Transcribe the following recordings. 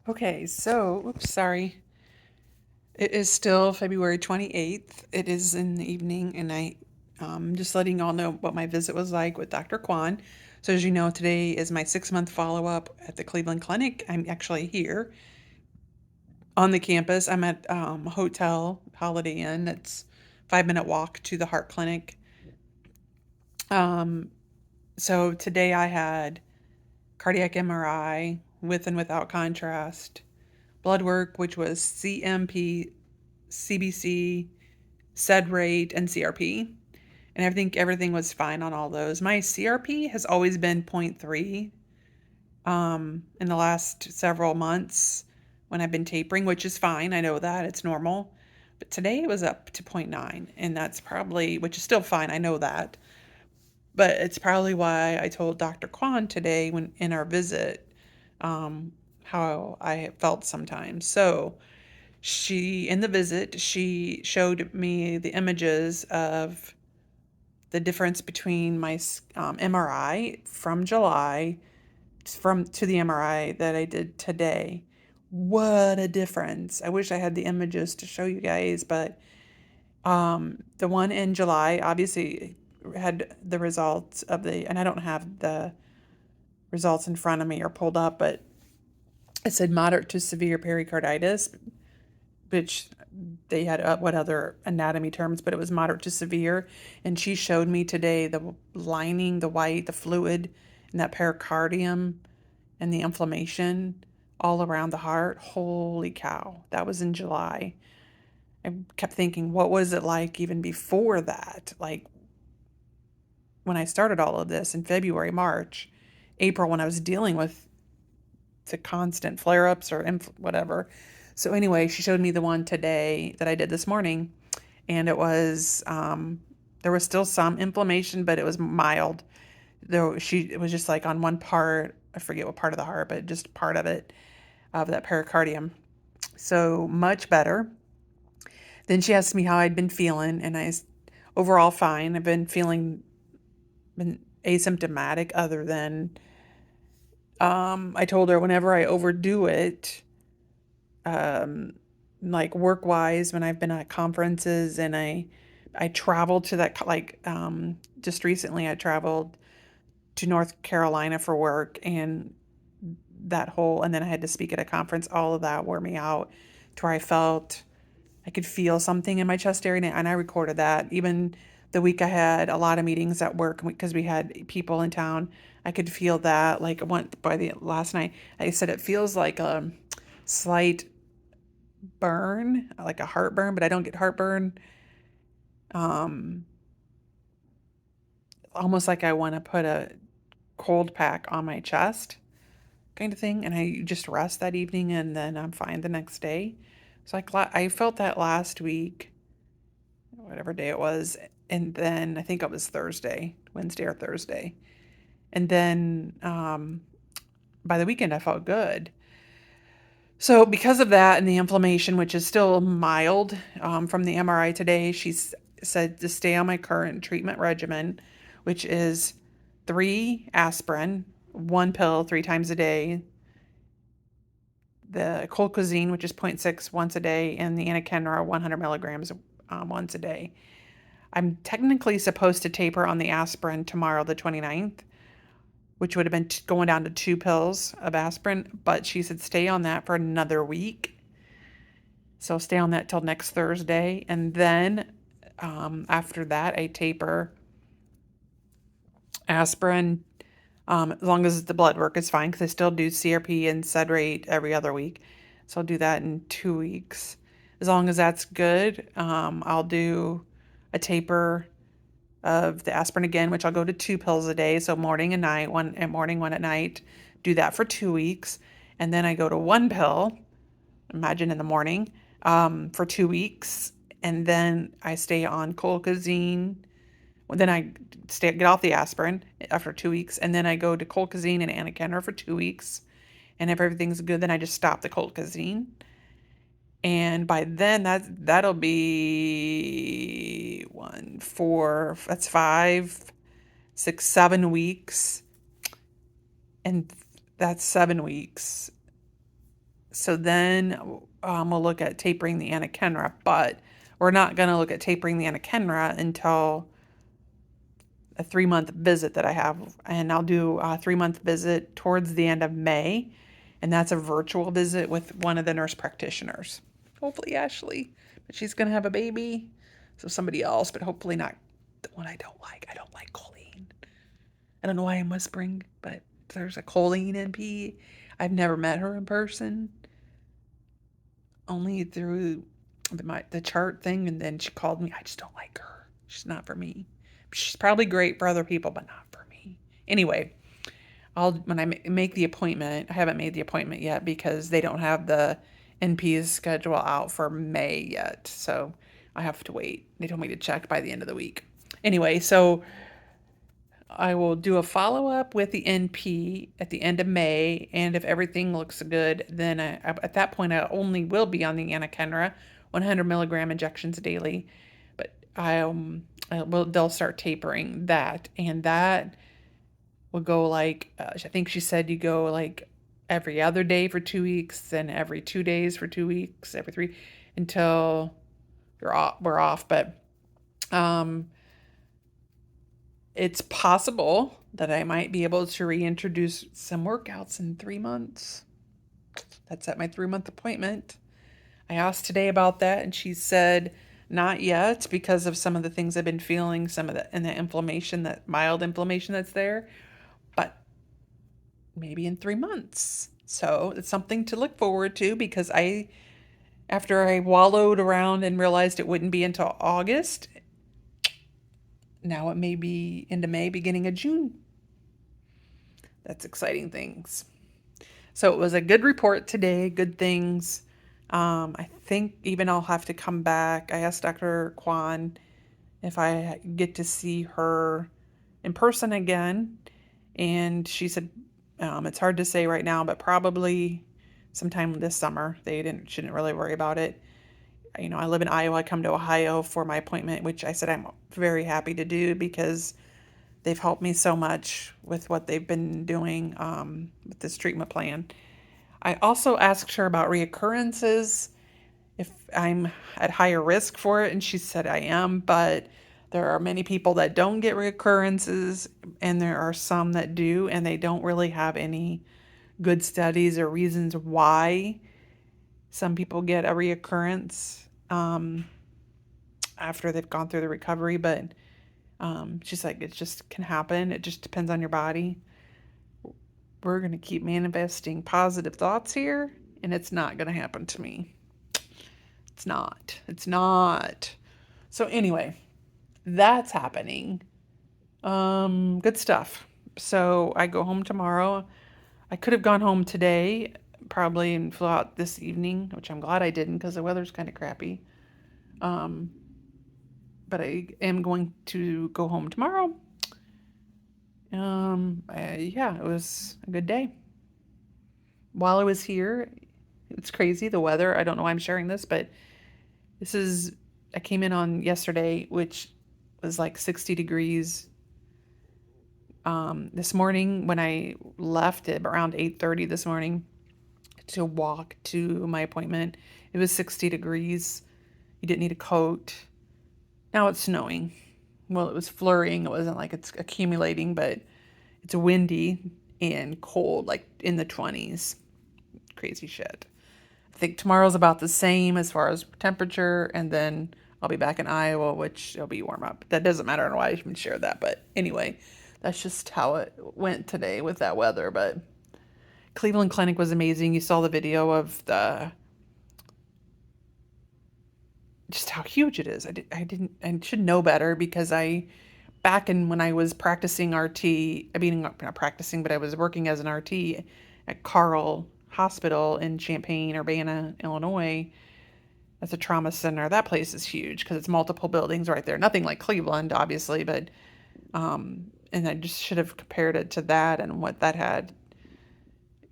Okay, so, oops, sorry. It is still February 28th. It is in the evening, and just letting y'all know what my visit was like with Dr. Kwon. So, as you know, today is my 6 month follow up at the Cleveland Clinic. I'm actually here on the campus. I'm at a hotel, Holiday Inn. That's 5 minute walk to the heart clinic. Um, so, today I had cardiac MRI with and without contrast, blood work, which was CMP, CBC, SED rate, and CRP. And I think everything was fine on all those. My CRP has always been zero point 0.3 in the last several months when I've been tapering, which is fine. I know that it's normal. But today it was up to zero point 0.9, and that's probably, which is still fine. I know that. But it's probably why I told Dr. Kwan today when in our visit um, how I felt sometimes. So in the visit, she showed me the images of the difference between my MRI from July from to the MRI that I did today. What a difference. I wish I had the images to show you guys, but the one in July obviously had the results of and I don't have the results in front of me or pulled up, but it said moderate to severe pericarditis, which they had what other anatomy terms, but it was moderate to severe. And she showed me today the lining, the white, the fluid, and that pericardium and the inflammation all around the heart. Holy cow. That was in July. I kept thinking, what was it like even before that? Like when I started all of this in February, March, April, when I was dealing with the constant flare ups or whatever. So, anyway, she showed me the one today that I did this morning, and there was still some inflammation, but it was mild. It was just like on one part, I forget what part of the heart, but just part of it, of that pericardium. So much better. Then she asked me how I'd been feeling, and overall fine. I've been asymptomatic other than, I told her whenever I overdo it, um, like work wise, when I've been at conferences and I traveled to that, just recently I traveled to North Carolina for work, and and then I had to speak at a conference. All of that wore me out to where I could feel something in my chest area, and I recorded that. Even the week I had a lot of meetings at work because we had people in town, I could feel that. Like by the last night, I said it feels like a slight burn, like a heartburn, but I don't get heartburn. Um, Almost like I want to put a cold pack on my chest, kind of thing, and I just rest that evening, and then I'm fine the next day. So I felt that last week, whatever day it was, and then I think it was Wednesday or Thursday, and then by the weekend I felt good. So because of that and the inflammation, which is still mild from the MRI today, said to stay on my current treatment regimen, which is 3 aspirin, 1 pill 3 times a day, the colchicine, which is zero point 0.6 once a day, and the anakinra 100 milligrams once a day. I'm technically supposed to taper on the aspirin tomorrow, the 29th, which would have been going down to 2 pills of aspirin, but she said stay on that for another week. So stay on that till next Thursday. And then after that, I taper aspirin as long as the blood work is fine, because I still do CRP and SED rate every other week. So I'll do that in 2 weeks. As long as that's good, I'll do a taper of the aspirin again, which I'll go to 2 pills a day. So morning and night, one at morning, one at night. Do that for 2 weeks. And then I go to 1 pill, imagine in the morning, for 2 weeks. And then I stay on colchicine. Well, then I get off the aspirin after 2 weeks, and then I go to colchicine and anakinra for 2 weeks. And if everything's good, then I just stop the colchicine. And by then, that'll be 1, 4. That's 5, 6, 7 weeks, and that's 7 weeks. So then we'll look at tapering the anakinra, but we're not going to look at tapering the anakinra until a 3-month visit that I have. And I'll do a 3-month visit towards the end of May. And that's a virtual visit with one of the nurse practitioners. Hopefully, Ashley. But she's going to have a baby. So somebody else, but hopefully not the one I don't like. I don't like Colleen. I don't know why I'm whispering, but there's a Colleen NP. I've never met her in person, only through the chart thing, and then she called me. I just don't like her. She's not for me. She's probably great for other people, but not for me. Anyway, when I make the appointment, I haven't made the appointment yet because they don't have the NP's schedule out for May yet, so I have to wait. They told me to check by the end of the week. Anyway, so I will do a follow-up with the NP at the end of May, and if everything looks good, then at that point I only will be on the anakinra, 100 milligram injections daily, but they'll start tapering that, and that will go like, I think she said you go like every other day for 2 weeks, then every 2 days for 2 weeks, every 3, until we're off, but it's possible that I might be able to reintroduce some workouts in 3 months. That's at my 3-month appointment. I asked today about that, and she said not yet because of some of the things I've been feeling, some of the inflammation, that mild inflammation that's there, but maybe in 3 months. So it's something to look forward to because after I wallowed around and realized it wouldn't be until August, now it may be into May, beginning of June. That's exciting things. So it was a good report today, good things. I think even I'll have to come back. I asked Dr. Kwon if I get to see her in person again, and she said it's hard to say right now, but probably sometime this summer. Shouldn't really worry about it. You know, I live in Iowa. I come to Ohio for my appointment, which I said I'm very happy to do because they've helped me so much with what they've been doing with this treatment plan. I also asked her about reoccurrences, if I'm at higher risk for it, and she said I am, but there are many people that don't get reoccurrences, and there are some that do, and they don't really have any good studies or reasons why some people get a reoccurrence after they've gone through the recovery, but she's like, it just can happen. It just depends on your body. We're going to keep manifesting positive thoughts here, and it's not going to happen to me. It's not. It's not. So anyway, that's happening. Good stuff. So I go home tomorrow. I could have gone home today, probably, and flew out this evening, which I'm glad I didn't because the weather's kind of crappy. But I am going to go home tomorrow. Yeah, it was a good day. While I was here, it's crazy, the weather. I don't know why I'm sharing this, but I came in on yesterday, which was like 60 degrees. This morning when I left at around 8:30 this morning to walk to my appointment, it was 60 degrees. You didn't need a coat. Now it's snowing. Well, it was flurrying. It wasn't like it's accumulating, but it's windy and cold, like in the 20s. Crazy shit. I think tomorrow's about the same as far as temperature, and then I'll be back in Iowa, which it'll be warm up. That doesn't matter. I don't know why I even share that, but anyway, that's just how it went today with that weather. But Cleveland Clinic was amazing. You saw the video of just how huge it is. I should know better because back when I was practicing RT, I mean, not practicing, but I was working as an RT at Carle Hospital in Champaign, Urbana, Illinois. That's a trauma center. That place is huge because it's multiple buildings right there. Nothing like Cleveland, obviously, but and I just should have compared it to that and what that had.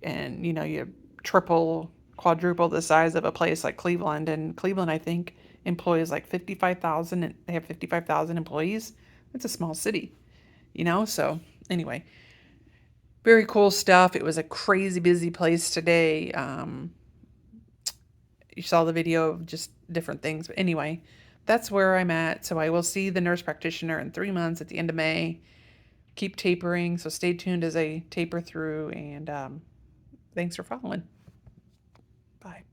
And you triple, quadruple the size of a place like Cleveland. And Cleveland, I think, employs like 55,000, and they have 55,000 employees. It's a small city, So anyway, very cool stuff. It was a crazy busy place today. you saw the video of just different things. But anyway, that's where I'm at. So I will see the nurse practitioner in 3 months at the end of May. Keep tapering, so stay tuned as I taper through, and thanks for following. Bye.